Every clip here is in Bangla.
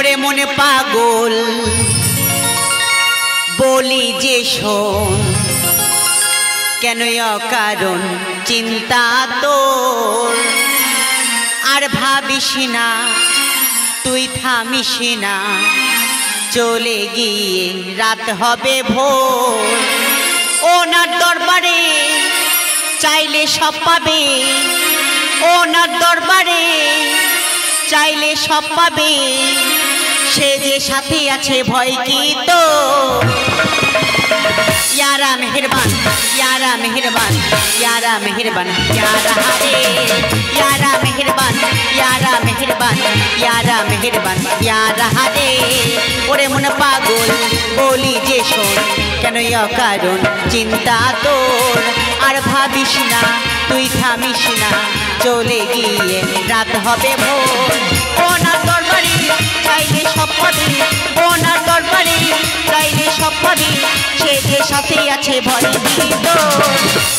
ওরে মনে পাগল বলি যে শোন, কেন অকারণ চিন্তা তোর, আর ভাবিস না তুই থামিস না, চলে গিয়ে রাত হবে ভোর। ওনার দরবারে চাইলে সব পাবে, ওনার দরবারে চাইলে সব পাবে, সে যে সাথে আছে ভয় কি তো। यारा मेहरबान, यारा मेहरबान, यारा मेहरबान, यारा हरे, यारा मेहरबान, यारा मेहरबान, यारा मेहरबान, यारा हरे। ओरे मन पागल बोली जे शोन, केन अकारण चिंता तोर, আর ভাবিস না তুই থামিস না, চলে গিয়ে রাত হবে ভোর। ওনার দরবারে চাইলে সব পাবি, ওনার দরবারে চাইলে সব পাবি, সে যে সাথে আছে ভয় কি তোর।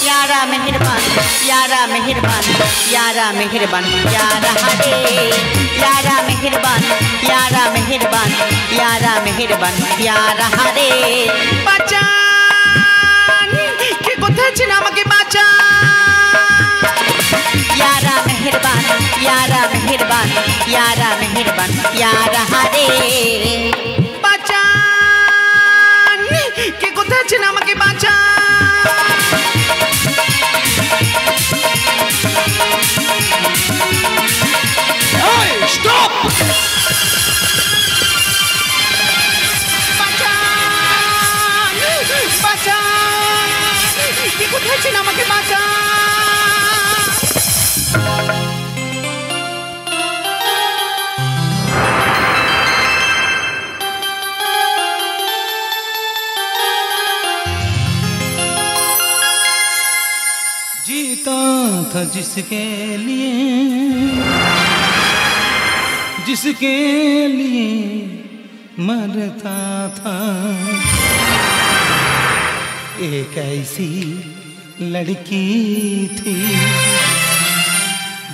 यारा मेहरबान, यारा मेहरबान, यारा मेहरबान, यारा हरे, यारा मेहरबान, यारा मेहरबान, यारा मेहरबान, यारा हरे। বাঁচান, কে কোথায় আছেন আমাকে বাঁচান। यारा मेहरबान, यारा मेहरबान, यारा मेहरबान, यारा हरे। বাঁচান, কে কোথায় আছেন আমাকে বাঁচান। Hey, stop! বাঁচান, বাঁচান, কে কোথায় আছেন আমাকে বাঁচান। जीता था जिसके लिए, जिसके लिए मरता था, एक ऐसी लड़की थी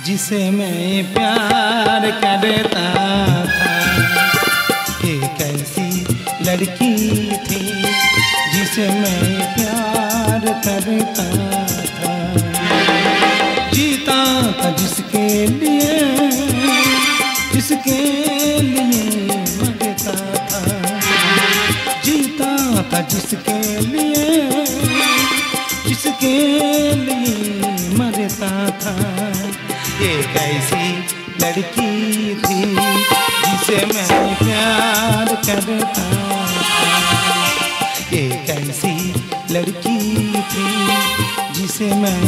जिसे मैं प्यार करता था। एक ऐसी लड़की थी जिसे मैं प्यार करता था। जीता था जिसके लिए, जिसके लिए मरता था। जीता था जिसके लिए, जिसके लिए मरता था। एक ऐसी लड़की थी जिसे मैं प्यार करता था। एक ऐसी लड़की थी जिसे मैं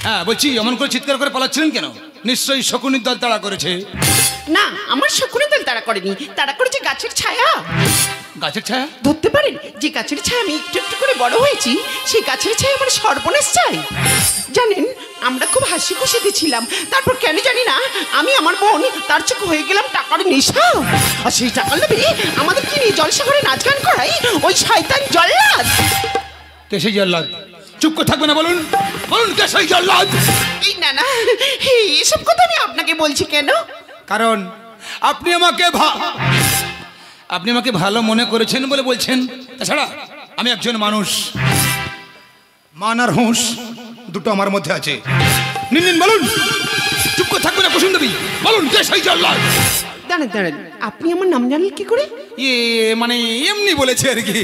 হ্যাঁ বলছি, এমন করে চিৎকার করে পালাচ্ছিলেন কেন? নিশ্চয়ই শকুনির দল তাড়া করেছে। না, আমার শকুনি দল তাড়া করেনি, তাড়া করেছে গাছের ছায়া। গাছের ছায়া ধরতে পারেন যে গাছের ছায়া আমি একটু একটু করে বড় হয়েছি, সেই গাছের ছায়া আমার সর্বনাশ চাই। জানেন, আমরা খুব হাসি খুশিতে ছিলাম, তারপর কেন জানি না আমি আমার বোন তার চোখ হয়ে গেলাম টাকার নেশা। আর সেই টাকার লোভে আমাদের কি নিয়ে জলসাঘরে নাচ গান করাই ওই শয়তান জল্লাদ। কে সেই জল্লাদ? চুপ করে থাকবে না, বলুন বলুন, কে সেই জল্লাদ? এই না না, এসব কথা আমি আপনাকে বলছি কেন? কারণ আপনি আমাকে ভালো মনে করেছেন বলে বলছেন। তাছাড়া আমি একজন মানুষ, মান আর হুঁশ দুটো আমার মধ্যে আছে। নিন নিন, বলুন। চুপ করে থাকবে না কুসুম দেবী, বলুন কে সেই জল্লাদ? দাঁড়ান দাঁড়ান, আপনি আমার নাম জানলেন কি করে? মানে এমনি বলেছে আর কি।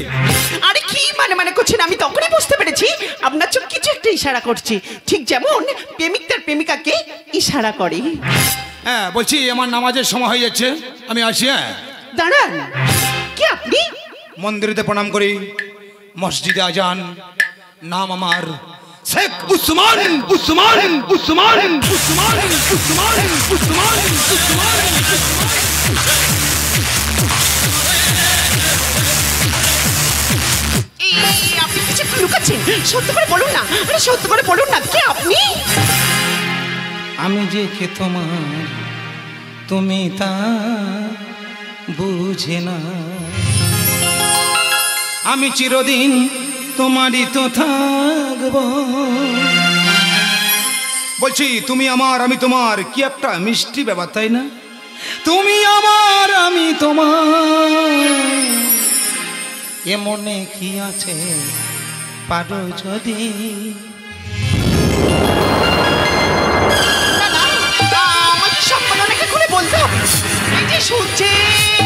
আরে কি মানে করছেন? আমি তখনই বুঝতে পেরেছি আপনার চোখ কিছু একটা ইশারা করছে, ঠিক যেমন প্রেমিক তার প্রেমিকাকে ইশারা করে। হ্যাঁ বলছি, আমার নামাজের সময় হয়ে যাচ্ছে, আমি আসি। হ্যাঁ দাঁড়ান, কি আপনি? মন্দিরেতে প্রণাম করি, মসজিদে আজান। নাম আমার শেখ উসমান, উসমান, উসমান, উসমান, উসমান, উসমান, উসমান। আপনি কিছু লুকাচ্ছেন, সত্য করে বলুন না। আরে সত্য করে বলুন না, কে আপনি? আমি যে কে তোমার, তুমি তা বুঝে না। আমি চিরদিন তোমারই তো থাকবো। বলছি তুমি আমার আমি তোমার, কি একটা মিষ্টি ব্যাপার তাই না? তুমি আমার আমি তোমার, এমনে কি আছে পারো যদি। আমাকে সব ঘটনাকে খুলে বলতে হবে। এই যে শুনছেন,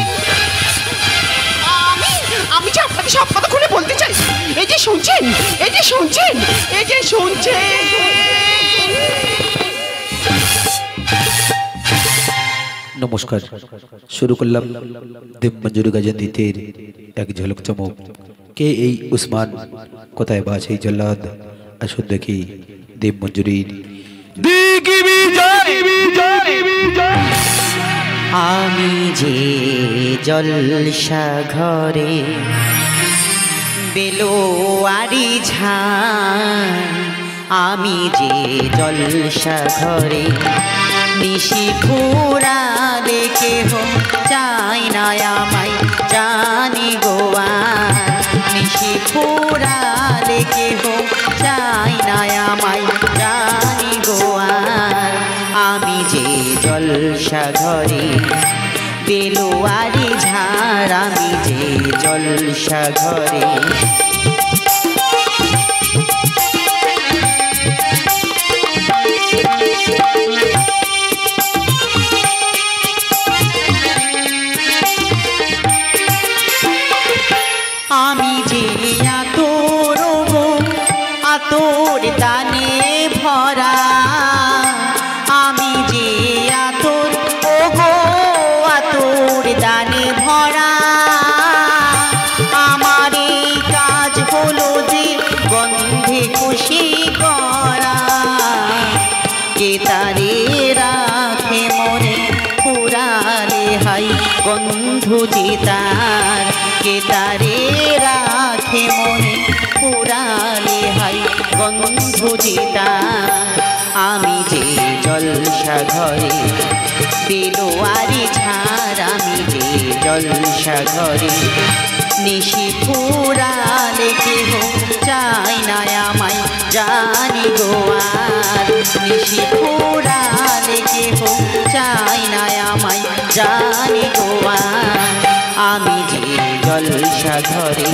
আমি যে আপনাকে সব কথা খুলে বলতে চাই। এই যে শুনছেন, এই যে শুনছেন, এই যে শুনছেন। নমস্কার, শুরু করলাম দেব মঞ্জুরি গজনীতির এক ঝলক চমক। কে এই উসমান, কোথায় বা সেই জল্লাদ? আসুন দেখি দেব মঞ্জুরির দিকি বিজয়। আমি যে জলসা ঘরে বেলোয়ারি ঝাঁ, আমি যে জলসা ঘরে নিশি ঘোরা দেখে হো চাই না আমায় জানি গোয়া। নিশি ঘোরা দেখে হো চাই না আমায় জানি গোয়া। আমি যে জলসা ঘরে বেলোয়ারি ঝাড়, আমি যে জলসা ঘরে। আমি যে আতর গো আতর দানে ভরা, আমি যে আতর ও গো আতর দানে ভরা। আমার এই কাজ হলো যে গন্ধে খুশি করা। কে তারে রাখে মনে পুরালে হাই গন্ধ যে তার। কে তারে রাখে মনে পুরালে হাই গন্ধ যে তার। আমি যে জলসা ঘরে বেলোয়ারি ঝাড়, আমি যে জলসা ঘরে নিশি ফুরালে কেহ চাই না আমায় জানি গোয়ার। নিশি ফুরালে কেহ চাই না আমায় জানি গোয়ার। আমি যে জলসা ঘরে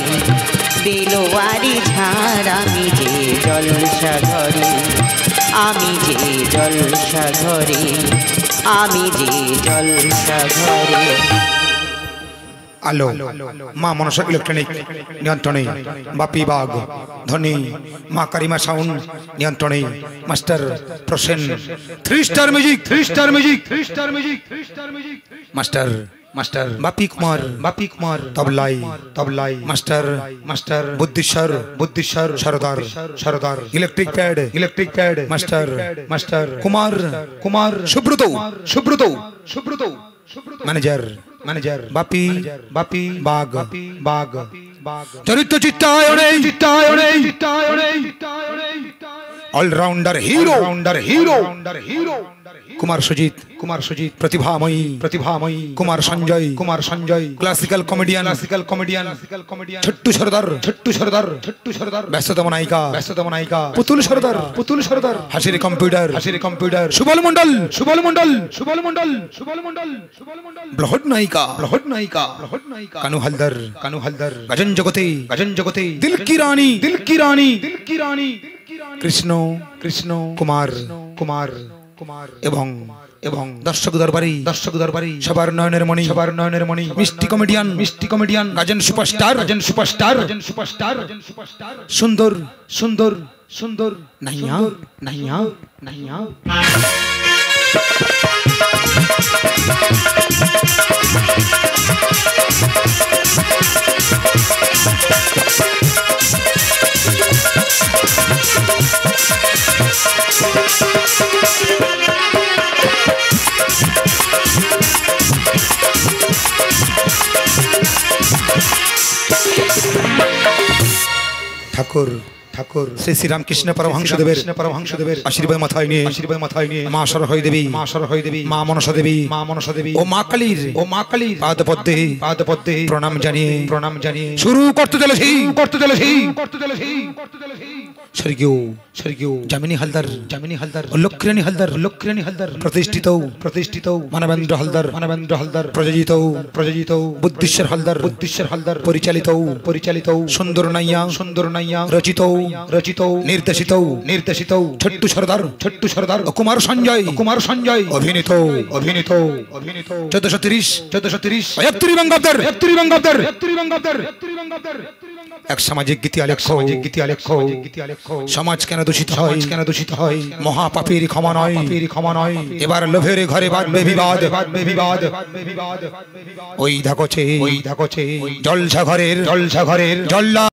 বেলোয়ারি ঝাড়, আমি যে জলসা ঘরে, আমি যে জলসা ঘরে, আমি যে জলসা ঘরে। আলো মা মনসা ইলেকট্রনিক নিয়ন্ত্রণে বাপি বাগ ধনী, মা কারিমা সাউন্ড নিয়ন্ত্রণে master Prosen. 3 star music, 3 star music, 3 star music, 3 star music. Master master Bapi Kumar, Bapi Kumar তবলাই, তবলাই। Master master Buddhishwar, Buddhishwar Sardar, Sardar. Electric pad, electric pad master, master Kumar, Kumar Subrata, Subrata, Subrata. Manager, manager Bapi, Bapi Bag, Bag, Bag. চরিত্র চিত্তায়নে, চিত্তায়নে, চিত্তায়নে, allrounder hero, allrounder hero, hero. Kumar Sujit, Kumar Sujit প্রতিভাময়ী, প্রতিভাময়ী। Kumar Sanjay, Kumar Sanjay classical comedian, classical comedian, classical comedian. Chhotu Sardar, Chhotu Sardar, Chhotu Sardar. ব্যস্ততম নায়িকা, ব্যস্ততম নায়িকা পুতুল সরদার, পুতুল সরদার। হাসির কম্পিউটার, হাসির কম্পিউটার। সুবল মণ্ডল, সুবল মণ্ডল, সুবল মণ্ডল, সুবল মণ্ডল, সুবল মণ্ডল। ব্লহড নায়িকা, ব্লহড নায়িকা, ব্লহড নায়িকা। কানু হালদার, কানু হালদার। গজন জগতে, গজন জগতে। দিল কি রানী, দিল কি রানী, দিল কি রানী। কৃষ্ণ, কৃষ্ণ কুমার, কুমার, কুমার। এবং এবং দর্শক দরবারি, দর্শক দরবারি সবার নয়নের মণি, সবার নয়নের মণি। মিষ্টি কমেডিয়ান, মিষ্টি comedian. Gajan superstar, Gajan superstar, Gajan superstar, Gajan superstar. সুন্দর, সুন্দর, সুন্দর নাইয়া, নাইয়া, নাইয়া। ঠাকুর, ঠাকুর ঠাকুর শ্রী শ্রী রামকৃষ্ণ পরমহংসদেবের আশীর্বাদ মাথায় নিয়ে মা সরহই দেবী মা মনসা দেবী ও মা কালীর পাদপদ্মে প্রণাম জানিয়ে শুরু করতে চলেছি স্বর্গীয় জামিনী হালদার ও লক্ষ্মী হালদার প্রতিষ্ঠিত মানবেন্দ্র হালদার প্রযোজিত বুদ্ধিশ্বর হালদার পরিচালিত সুন্দর নাইয়া রচিত নির্দেশিত ছোট্টু সর্দার ও কুমার সঞ্জয় অভিনীত 1430 বঙ্গাব্দের এক সামাজিক গীতি আলেখ্য সমাজ কেন দূষিত হয় মহাপাপীর ক্ষমা নয় এবার লোভের ঘরে বাঁধবে বিবাদ ওই ধাকছে জলসা ঘরের জল্লা